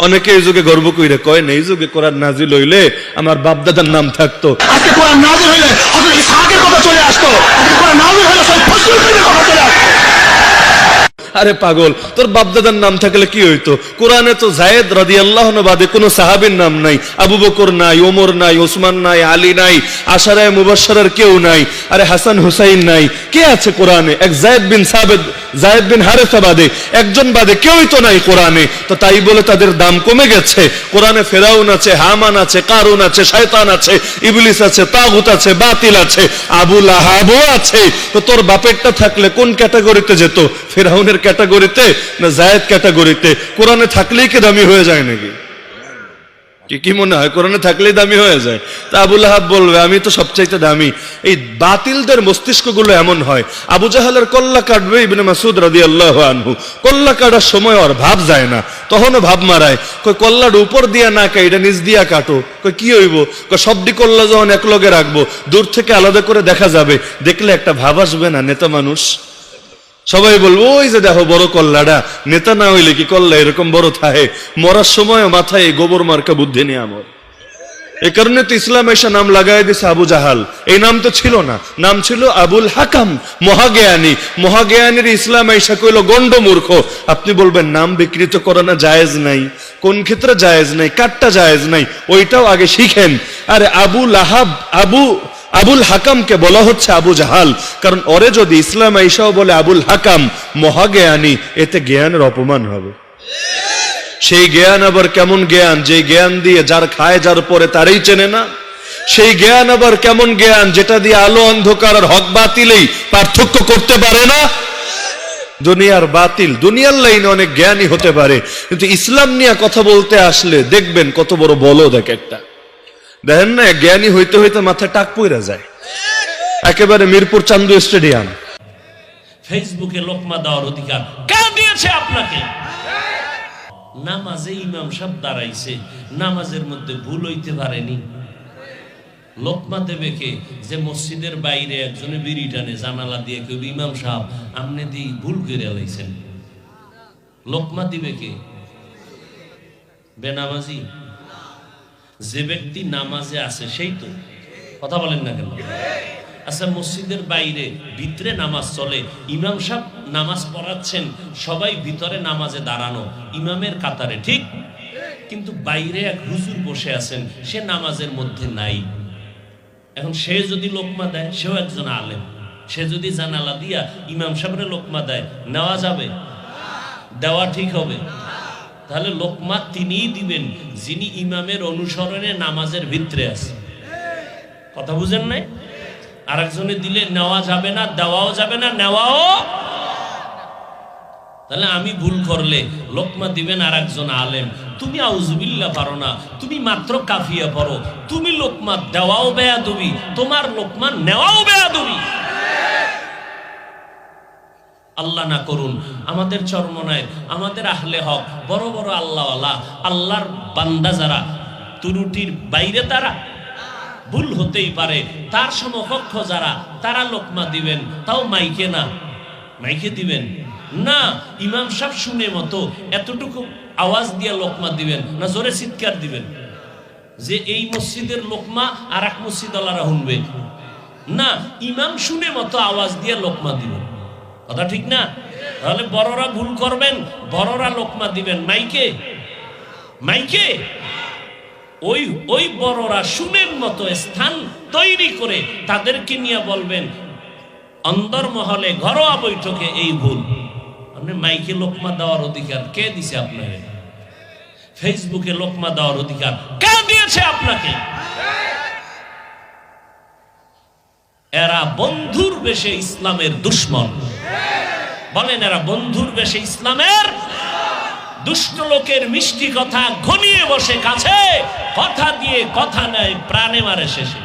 অনেকে এই যুগে গর্ব কইরা কয় না, এই যুগে কোরআন নাজিল হইলে আমার বাপ দাদার নাম থাকতো। আজকে কোরআন নাজিল হইলে হযরত ইসহাকের কথা চলে আসতো, আজকে কোরআন নাজিল হইলে সেই ফজলুলের কথা চলে আসতো। আরে পাগল, তোর বাপদাদার নাম থাকলে কি হইতো? কোরআনে তো জায়েদ রাদিয়াল্লাহু আনহু বাদে কোনো সাহাবীর নাম নাই, আবু বকর নাই, ওমর নাই, ওসমান নাই, আলী নাই, আশারায়ে মুবাশশারার কেউ নাই, আরে হাসান হুসাইন নাই, কে আছে কোরআনে? এক জায়েদ বিন সাবিত, জায়েদ বিন হারেসা বাদে একজন বাদে কেউই তো নাই কোরআনে। তো তাই বলে তাদের দাম কমে গেছে? কোরআনে ফেরাউন আছে, হামান আছে, কারুন আছে, শয়তান আছে, ইবলিস আছে, তাগুত আছে, বাতিল আছে, আবু লাহাবও আছে। তো তোর বাপেরটা থাকলে কোন ক্যাটাগরিতে যেত? ফেরাউনের ক্যাটাগরিতে না জায়েদ ক্যাটাগরিতে? কোরআনে থাকলেই কি দামি হয়ে যায় নাকি? কি মনে হয় কোরআনে থাকলেই দামি হয়ে যায়? তা আবু লাহাব বলবে আমি তো সবচাইতে দামি। এই বাতিলদের মস্তিষ্কগুলো এমন হয়। আবু জাহালের কল্লা কাটবে ইবনে মাসউদ রাদিয়াল্লাহু আনহু, কল্লা কাটার সময় আর ভাব যায় না, তখনও ভাব মারায়, কই কল্লার উপর দিয়া না কাইটা নিচ দিয়া কাটো। কই কি হইব? কই সবডি কল্লা যখন এক লগে রাখবো, দূর থেকে আলাদা করে দেখা যাবে, দেখলে একটা ভাব আসবে না? নেতা মানুষ সবাই বলবো ওই যে দেখো বড় কল্লাটা, নেতা না হইলে কি কল্লা এরকম বড় থাকে? মরার সময় মাথায় গোবর মার্কা বুদ্ধি নিয়ে আমার। এই কারণে তো ইসলাম এসে নাম লাগাই দিছে আবু জাহাল। এই নাম তো ছিল না, নাম ছিল আবুল হাকাম, মহাজ্ঞানী। মহাজ্ঞানীর ইসলাম এসে কইল গন্ড মূর্খ। আপনি বলবেন নাম বিকৃত করা না জায়েজ নাই? কোন ক্ষেত্রে জায়েজ নাই? কাটটা জায়েজ নাই? ওইটাও আগে শিখেন। আরে আবু লাহাব, আবুল হাকামকে বলা হচ্ছে আবু জাহাল, কারণ ওরে যদি ইসলাম আইসাও বলে আবুল হাকাম, মহাজ্ঞানী, এতে জ্ঞানের অপমান হবে। সেই জ্ঞান আবার কেমন জ্ঞান? যে জ্ঞান দিয়ে যার খায় যার পরে তারই চেনে না। সেই জ্ঞান আবার কেমন জ্ঞান? যেটা দিয়ে আলো অন্ধকার আর হক বাতিলেই পার্থক্য করতে পারে না। দুনিয়ার বাতিল, দুনিয়ার লাইনে অনেক জ্ঞানী হতে পারে, কিন্তু ইসলাম নিয়ে কথা বলতে আসলে দেখবেন কত বড় বলদ এক একটা। দেখেন না, জ্ঞানী হইতে হইতে মাথায় টাক পইরা যায়। একেবারে মিরপুর চান্দু স্টেডিয়াম। ফেসবুকে লোকমা দেওয়ার অধিকার কে দিয়েছে আপনাকে? নামাজে ইমাম সাহেব দাঁড়াইছে, নামাজের মধ্যে ভুল হইতে পারেনি। লোকমা দেবে কে? যে মসজিদের বাইরে একজনে বিড়ি টানে, জানালা দিয়ে কেউ ইমাম সাহেব আমনে দিয়ে ভুল করে লাইছেন। লোকমা দিবে কে? বেনামাজি? যে ব্যক্তি নামাজে আছে সেই তো। কথা বলেন না কেন? আচ্ছা, মসজিদের বাইরে ভিতরে নামাজ চলে, ইমাম সাহেব নামাজ পড়াচ্ছেন, সবাই ভিতরে নামাজে দাঁড়ানো ইমামের কাতারে, ঠিক? কিন্তু বাইরে এক হুজুর বসে আছেন, সে নামাজের মধ্যে নাই। এখন সে যদি লোকমা দেয়, সেও একজন আলেম, সে যদি জানালা দিয়া ইমাম সাহেবের লোকমা দেয়, নেওয়া যাবে? দেওয়া ঠিক হবে? তাহলে লোকমা তিনিই দিবেন যিনি ইমামের অনুসরণে নামাজের ভিতরে আছে। কথা বুঝেন নাই? আরেকজনে দিলে নেওয়া যাবে না, দেওয়াও যাবে না, নেওয়াও। তাহলে আমি ভুল করলে লোকমা দিবেন আর একজন আলেম। তুমি আউযুবিল্লাহ পারো না, তুমি মাত্র কাফিয়া পড়ো, তুমি লোকমা দেওয়াও বেয়াদবি, তোমার লোকমা নেওয়াও বেয়াদবি। আল্লাহ না করুন আমাদের চরমনায়, আমাদের আহলে হক, বড় বড় আল্লাহওয়ালা, আল্লাহর বান্দা যারা, ত্রুটির বাইরে তারা, ভুল হতেই পারে, তার সমকক্ষ যারা, তারা লোকমা দিবেন, তাও মাইকে না। মাইকে দিবেন না, ইমাম সাহেব শুনে মতো এতটুকু আওয়াজ দিয়ে লোকমা দিবেন না, জোরে চিৎকার দিবেন যে এই মসজিদের লোকমা আর এক মসজিদ আল্লাহরা শুনবে না, ইমাম শুনে মতো আওয়াজ দিয়ে লোকমা দিবেন। কথা ঠিক না? তাহলে বড়রা ভুল করবেন, বড়রা লোকমা দিবেন মাইকে, মাইকে। ওই বড়রা শুনের মতো স্থান তৈরি করে তাদেরকে নিয়ে বলবেন অন্দর মহলে, ঘরোয়া বৈঠকে এই ভুল। আপনি মাইকে লোকমা দেওয়ার অধিকার কে দিছে আপনাকে? ফেসবুকে লোকমা দেওয়ার অধিকার কে দিয়েছে আপনাকে? এরা বন্ধুর বেশে ইসলামের দুশ্মন। বলেন, এরা বন্ধুর বেশে ইসলামের দুষ্ট। লোকের মিষ্টি কথা ঘনিয়ে বসে কাছে, কথা দিয়ে কথা নেয়, প্রাণে মারে শেষে।